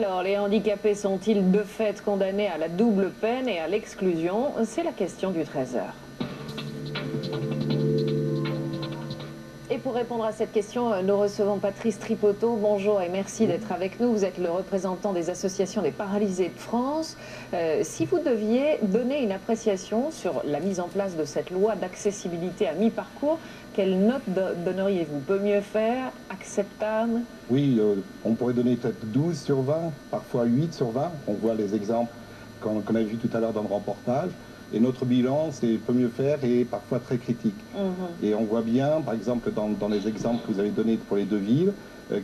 Alors, les handicapés sont-ils de fait condamnés à la double peine et à l'exclusion? C'est la question du 13h. Et pour répondre à cette question, nous recevons Patrice Tripoteau. Bonjour et merci d'être avec nous. Vous êtes le représentant des associations des paralysés de France. Si vous deviez donner une appréciation sur la mise en place de cette loi d'accessibilité à mi-parcours, quelle note donneriez-vous? Peut mieux faire? Acceptable? Oui, on pourrait donner peut-être 12 sur 20, parfois 8 sur 20. On voit les exemples qu'on a vus tout à l'heure dans le reportage. Et notre bilan, c'est peut mieux faire et parfois très critique. Et on voit bien, par exemple, dans les exemples que vous avez donnés pour les deux villes,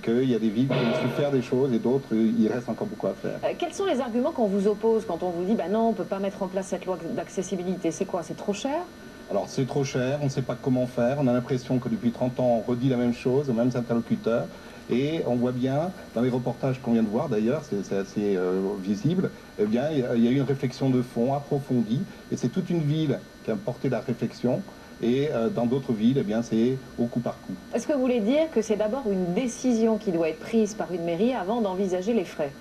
qu'il y a des villes qui ont su faire des choses et d'autres, il reste encore beaucoup à faire. Quels sont les arguments qu'on vous oppose quand on vous dit bah non, on ne peut pas mettre en place cette loi d'accessibilité? C'est quoi? C'est trop cher? Alors c'est trop cher, on ne sait pas comment faire, on a l'impression que depuis 30 ans on redit la même chose aux mêmes interlocuteurs et on voit bien dans les reportages qu'on vient de voir d'ailleurs, c'est assez visible, eh bien il y a eu une réflexion de fond approfondie et c'est toute une ville qui a porté la réflexion et dans d'autres villes eh bien c'est au coup par coup. Est-ce que vous voulez dire que c'est d'abord une décision qui doit être prise par une mairie avant d'envisager les frais?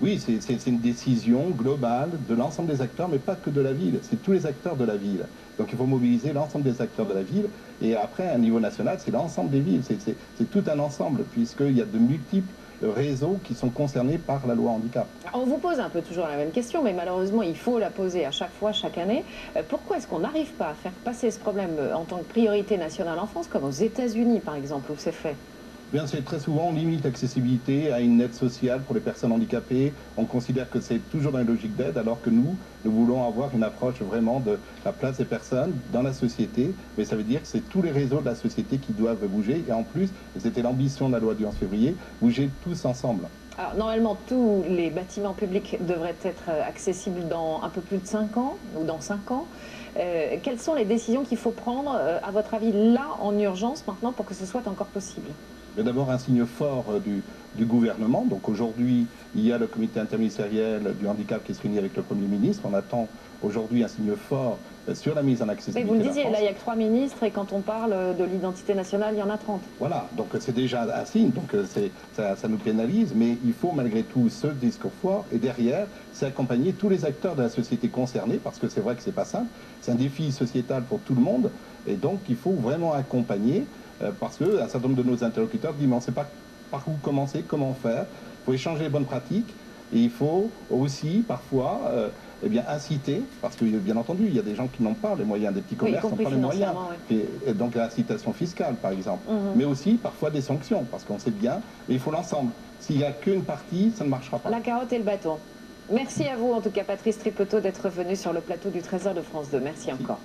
Oui, c'est une décision globale de l'ensemble des acteurs, mais pas que de la ville, c'est tous les acteurs de la ville. Donc il faut mobiliser l'ensemble des acteurs de la ville, et après, à un niveau national, c'est l'ensemble des villes, c'est tout un ensemble, puisqu'il y a de multiples réseaux qui sont concernés par la loi handicap. On vous pose un peu toujours la même question, mais malheureusement, il faut la poser à chaque fois, chaque année. Pourquoi est-ce qu'on n'arrive pas à faire passer ce problème en tant que priorité nationale en France, comme aux États-Unis, par exemple, où c'est fait? Bien, c'est très souvent, on limite l'accessibilité à une aide sociale pour les personnes handicapées. On considère que c'est toujours dans les logiques d'aide, alors que nous voulons avoir une approche vraiment de la place des personnes dans la société. Mais ça veut dire que c'est tous les réseaux de la société qui doivent bouger. Et en plus, c'était l'ambition de la loi du 11 février, bouger tous ensemble. Alors, normalement, tous les bâtiments publics devraient être accessibles dans un peu plus de 5 ans, ou dans 5 ans. Quelles sont les décisions qu'il faut prendre, à votre avis, là, en urgence, maintenant, pour que ce soit encore possible? Mais d'abord un signe fort du gouvernement. Donc aujourd'hui, il y a le comité interministériel du handicap qui se réunit avec le Premier ministre. On attend aujourd'hui un signe fort sur la mise en accessibilité. Mais vous le disiez, là il n'y a que 3 ministres et quand on parle de l'identité nationale, il y en a 30. Voilà, donc c'est déjà un signe, donc ça nous pénalise, mais il faut malgré tout ce discours fort et derrière, c'est accompagner tous les acteurs de la société concernée, parce que c'est vrai que c'est pas simple, c'est un défi sociétal pour tout le monde, et donc il faut vraiment accompagner. Parce qu'un certain nombre de nos interlocuteurs disent mais on ne sait pas par où commencer, comment faire. Il faut échanger les bonnes pratiques et il faut aussi parfois eh bien, inciter, parce que bien entendu il y a des gens qui n'ont pas les moyens, des petits commerces n'ont pas les moyens. Oui. Et donc l'incitation fiscale par exemple, mais aussi parfois des sanctions, parce qu'on sait bien, mais il faut l'ensemble. S'il n'y a qu'une partie, ça ne marchera pas. La carotte et le bâton. Merci à vous en tout cas Patrice Tripoteau d'être venu sur le plateau du 13h de France 2. Merci encore.